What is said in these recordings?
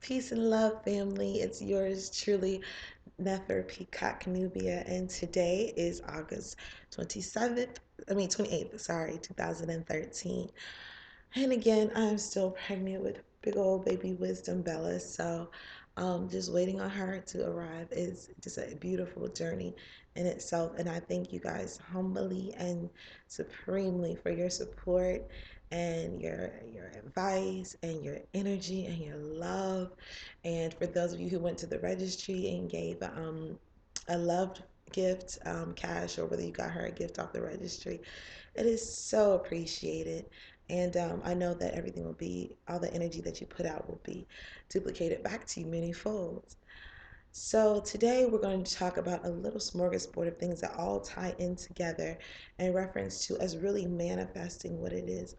Peace and love, family. It's yours truly, Nefer Peacock Nubia, and today is August 28th, sorry, 2013. And again, I'm still pregnant with big old baby wisdom Bella, so just waiting on her to arrive is just a beautiful journey in itself. And I thank you guys humbly and supremely for your support and your advice and your energy and your love. And for those of you who went to the registry and gave a loved gift, cash, or whether you got her a gift off the registry, it is so appreciated. And I know that everything will be, all the energy that you put out will be duplicated back to you many folds. So today we're going to talk about a little smorgasbord of things that all tie in together in reference to us really manifesting what it is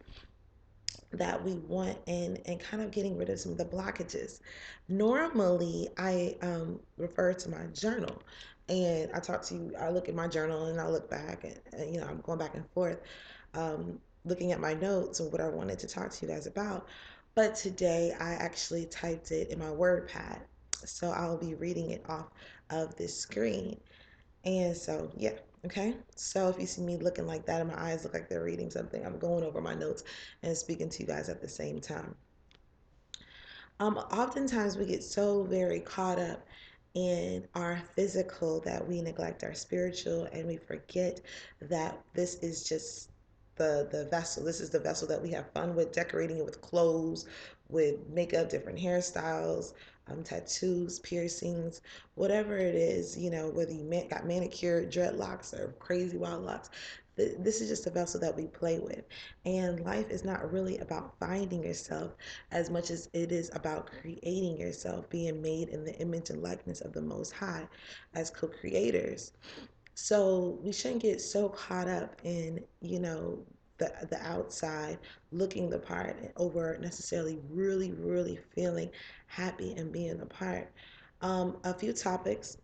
that we want, and kind of getting rid of some of the blockages. Normally, I refer to my journal, and I talk to you. I look at my journal and I look back, and I'm going back and forth, looking at my notes and what I wanted to talk to you guys about. But today, I actually typed it in my word pad, so I'll be reading it off of this screen. And so, yeah, okay. So if you see me looking like that and my eyes look like they're reading something, I'm going over my notes and speaking to you guys at the same time. Oftentimes we get so very caught up in our physical that we neglect our spiritual, and we forget that this is just the vessel. This is the vessel that we have fun with, decorating it with clothes, with makeup, different hairstyles, tattoos, piercings, whatever it is, whether you got manicured dreadlocks or crazy wild locks. This is just a vessel that we play with. And life is not really about finding yourself as much as it is about creating yourself, being made in the image and likeness of the Most High as co-creators. So we shouldn't get so caught up in, the outside looking the part over necessarily really, really feeling happy and being the part. A few topics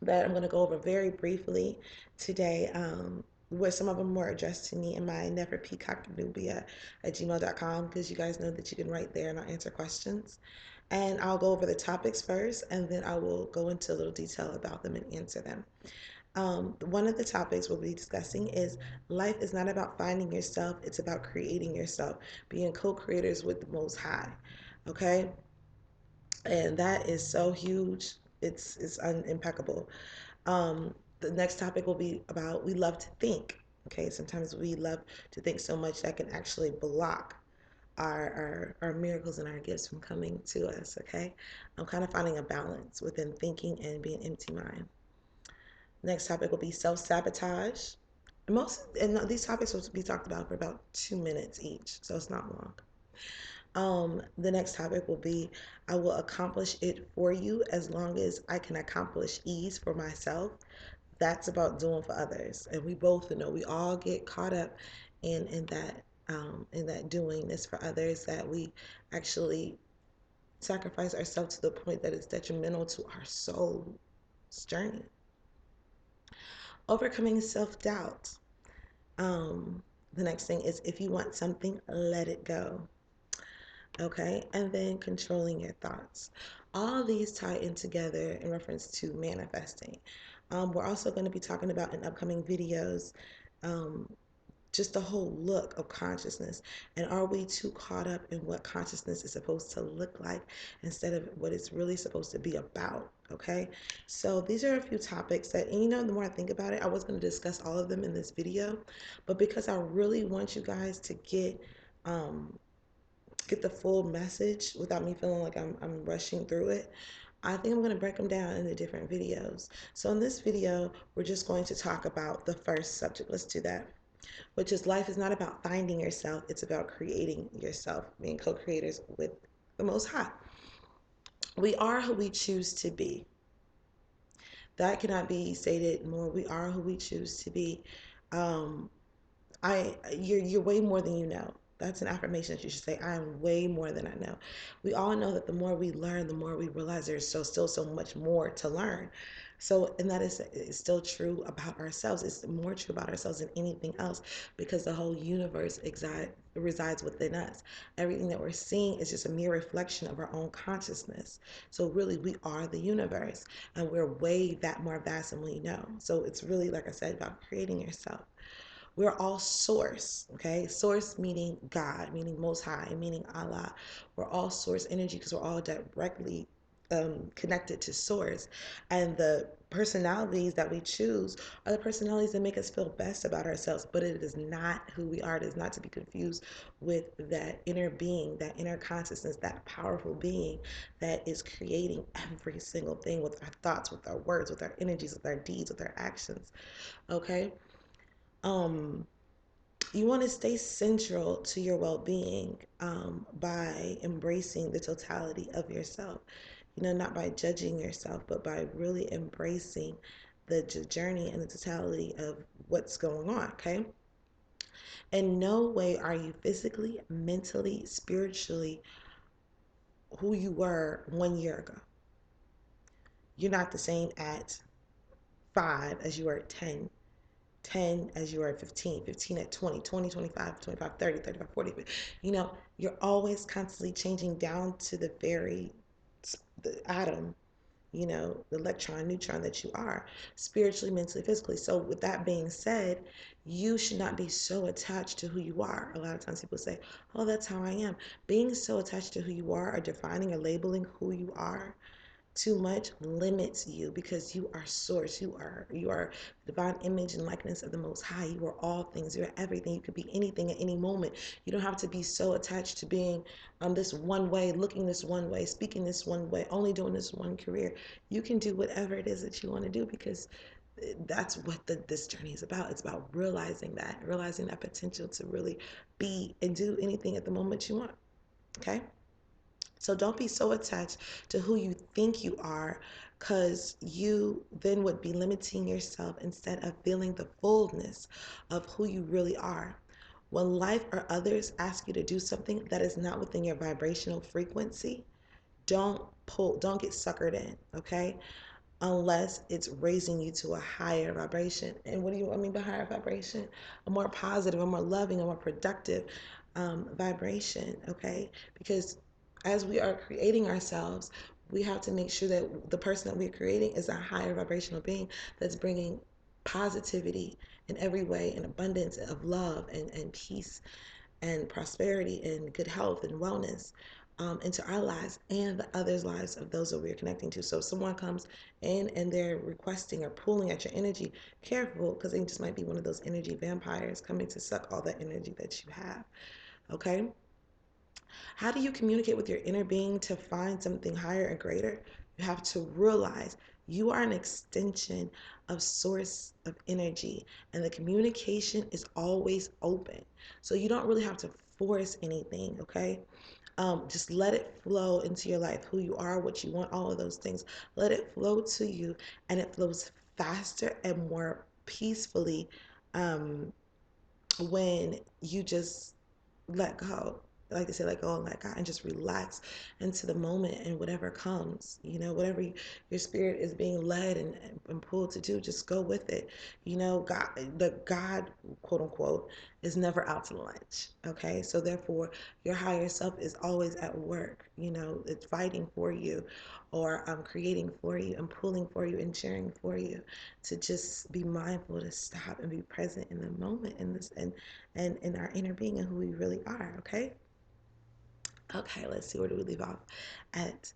that I'm going to go over very briefly today, where some of them were addressed to me in my Nefer Peacock Nubia at gmail.com, because you guys know that you can write there and I'll answer questions. And I'll go over the topics first, and then I will go into a little detail about them and answer them. One of the topics we'll be discussing is life is not about finding yourself, it's about creating yourself, being co creators with the Most High. Okay? And that is so huge. It's impeccable. The next topic will be about we love to think. Okay, sometimes we love to think so much that can actually block our miracles and our gifts from coming to us. Okay, I'm kind of finding a balance within thinking and being empty mind. Next topic will be self-sabotage. These topics will be talked about for about 2 minutes each, so it's not long. The next topic will be I will accomplish it for you as long as I can accomplish ease for myself. That's about doing for others, and we both know we all get caught up in that doing this for others, that we actually sacrifice ourselves to the point that it's detrimental to our soul's journey. Overcoming self-doubt. The next thing is if you want something, let it go. Okay, and then controlling your thoughts. All these tie in together in reference to manifesting. We're also going to be talking about in upcoming videos, um, just the whole look of consciousness, and are we too caught up in what consciousness is supposed to look like instead of what it's really supposed to be about. Okay, so these are a few topics that, and the more I think about it, I was going to discuss all of them in this video, but because I really want you guys to um, get the full message without me feeling like I'm rushing through it, I think I'm going to break them down into different videos. So in this video, we're just going to talk about the first subject. Let's do that, which is life is not about finding yourself, it's about creating yourself, being co-creators with the Most High. We are who we choose to be. That cannot be stated more. We are who we choose to be. Um, you're way more than you know. That's an affirmation that you should say. I am way more than I know. We all know that the more we learn, the more we realize there's still so much more to learn. So, and that is still true about ourselves. It's more true about ourselves than anything else because the whole universe resides within us. Everything that we're seeing is just a mere reflection of our own consciousness. So, really, we are the universe and we're way that more vast than we know. So, it's really, like I said, about creating yourself. We're all source, okay? Source meaning God, meaning Most High, meaning Allah. We're all source energy because we're all directly connected to source. And the personalities that we choose are the personalities that make us feel best about ourselves, but it is not who we are. It is not to be confused with that inner being, that inner consciousness, that powerful being that is creating every single thing with our thoughts, with our words, with our energies, with our deeds, with our actions. Okay? Um, you want to stay central to your well-being by embracing the totality of yourself, not by judging yourself but by really embracing the journey and the totality of what's going on. Okay, in no way are you physically, mentally, spiritually who you were 1 year ago. You're not the same at 5 as you were at 10, 10 as you are at 15, 15 at 20, 20, 25, 25, 30, 35, 40. You're always constantly changing down to the atom, the electron, neutron that you are, spiritually, mentally, physically. So with that being said, you should not be so attached to who you are. A lot of times people say, oh, that's how I am. Being so attached to who you are or defining or labeling who you are too much limits you because you are source. You are divine image and likeness of the Most High. You are all things. You are everything. You could be anything at any moment. You don't have to be so attached to being this one way, looking this one way, speaking this one way, only doing this one career. You can do whatever it is that you want to do because that's what this journey is about. It's about realizing that potential to really be and do anything at the moment you want. Okay. So don't be so attached to who you think you are, because you then would be limiting yourself instead of feeling the fullness of who you really are. When life or others ask you to do something that is not within your vibrational frequency, don't get suckered in, okay? Unless it's raising you to a higher vibration. And what do you I mean by higher vibration? A more positive, a more loving, a more productive vibration, okay? Because as we are creating ourselves, we have to make sure that the person that we're creating is a higher vibrational being that's bringing positivity in every way and abundance of love and peace and prosperity and good health and wellness into our lives and the others' lives of those that we're connecting to. So if someone comes in and they're requesting or pulling at your energy, careful because they just might be one of those energy vampires coming to suck all that energy that you have. Okay? How do you communicate with your inner being to find something higher and greater? You have to realize you are an extension of source of energy and the communication is always open. So you don't really have to force anything, okay? Just let it flow into your life, who you are, what you want, all of those things. Let it flow to you and it flows faster and more peacefully um, when you just let go. Like they say, let go and let God and just relax into the moment and whatever comes, whatever your spirit is being led and pulled to do, just go with it. God, quote unquote, is never out to lunch. Okay. So therefore, your higher self is always at work, it's fighting for you or creating for you and pulling for you and cheering for you to just be mindful to stop and be present in the moment in this and in our inner being and who we really are. Okay, let's see, where do we leave off at?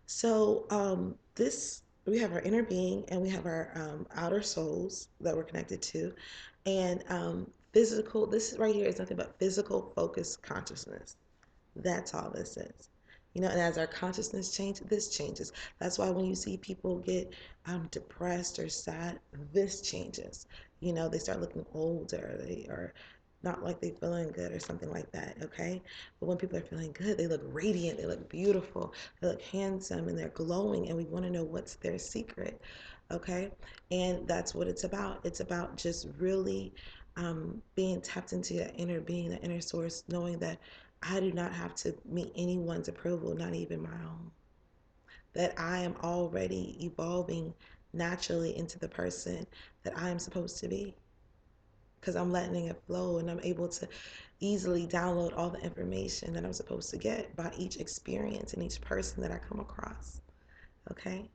So this we have our inner being and we have our outer souls that we're connected to, and physical. This right here is nothing but physical focused consciousness. That's all this is. And as our consciousness changes, this changes. That's why when you see people get depressed or sad, this changes. They start looking older, they are not like they feeling good or something like that, okay? But when people are feeling good, they look radiant, they look beautiful, they look handsome, and they're glowing, and we want to know what's their secret, okay? And that's what it's about. It's about just really being tapped into your inner being, the inner source, knowing that I do not have to meet anyone's approval, not even my own. That I am already evolving naturally into the person that I am supposed to be, because I'm letting it flow and I'm able to easily download all the information that I'm supposed to get by each experience and each person that I come across. Okay?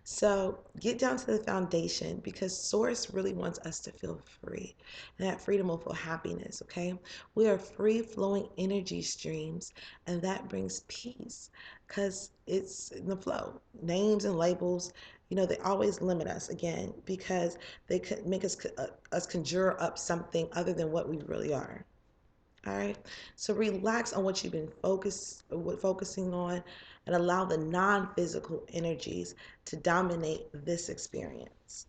So get down to the foundation, because Source really wants us to feel free. And that freedom will feel happiness, okay? We are free flowing energy streams, and that brings peace because it's in the flow. Names and labels, they always limit us again because they could make us conjure up something other than what we really are. All right. So relax on what you've been focusing on, and allow the non-physical energies to dominate this experience.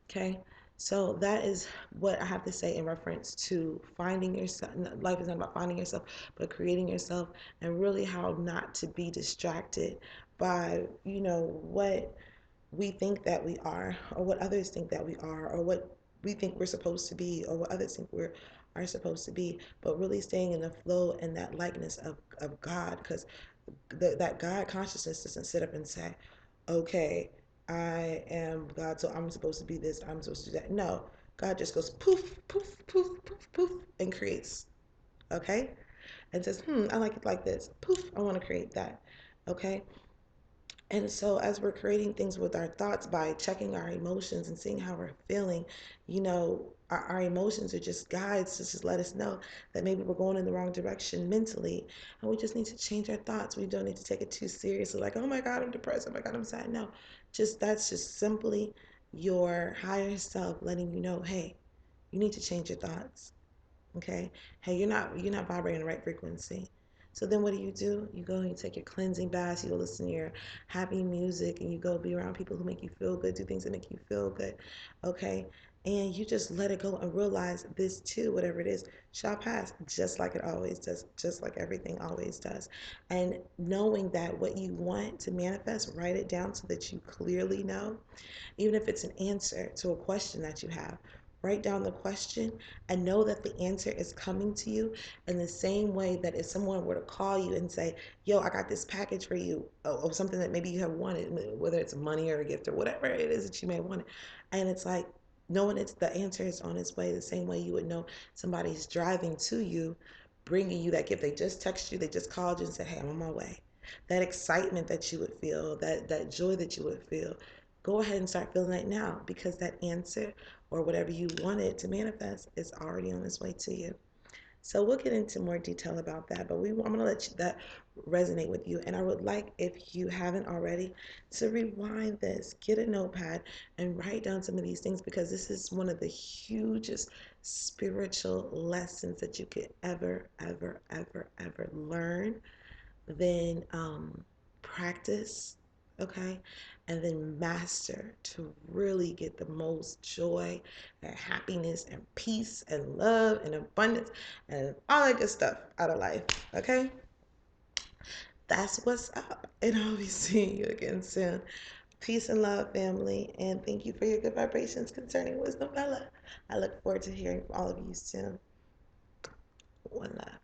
Okay. So that is what I have to say in reference to finding yourself. Life is not about finding yourself, but creating yourself, and really how not to be distracted by, what we think that we are, or what others think that we are, or what we think we're supposed to be, or what others think we are supposed to be, but really staying in the flow and that likeness of God, because that God consciousness doesn't sit up and say, okay, I am God, so I'm supposed to be this, I'm supposed to do that. No, God just goes poof, poof, poof, poof, poof, and creates, okay? And says, I like it like this. Poof, I want to create that, okay? And so, as we're creating things with our thoughts by checking our emotions and seeing how we're feeling, our emotions are just guides to just let us know that maybe we're going in the wrong direction mentally. And we just need to change our thoughts. We don't need to take it too seriously, like, oh my God, I'm depressed. Oh my God, I'm sad. No, that's just simply your higher self letting you know, hey, you need to change your thoughts. Okay, hey, you're not vibrating the right frequency. So then what do? You go and you take your cleansing baths, you go listen to your happy music, and you go be around people who make you feel good, do things that make you feel good. Okay, and you just let it go and realize this too, whatever it is, shall pass, just like it always does, just like everything always does. And knowing that what you want to manifest, write it down so that you clearly know. Even if it's an answer to a question that you have, write down the question and know that the answer is coming to you in the same way that if someone were to call you and say, yo, I got this package for you, or something that maybe you have wanted, whether it's money or a gift or whatever it is that you may want, and it's like, knowing it's the answer is on its way, the same way you would know somebody's driving to you, bringing you that gift. They just texted you, they just called you and said, hey, I'm on my way. That excitement that you would feel, that joy that you would feel, go ahead and start feeling it now, because that answer or whatever you wanted to manifest is already on its way to you. So we'll get into more detail about that, but I'm going to let that resonate with you. And I would like, if you haven't already, to rewind this, get a notepad, and write down some of these things, because this is one of the hugest spiritual lessons that you could ever, ever, ever, ever learn, then practice, okay, and then master to really get the most joy and happiness and peace and love and abundance and all that good stuff out of life, okay? That's what's up, and I'll be seeing you again soon. Peace and love, family, and thank you for your good vibrations concerning Wisdom Bella. I look forward to hearing from all of you soon. One love.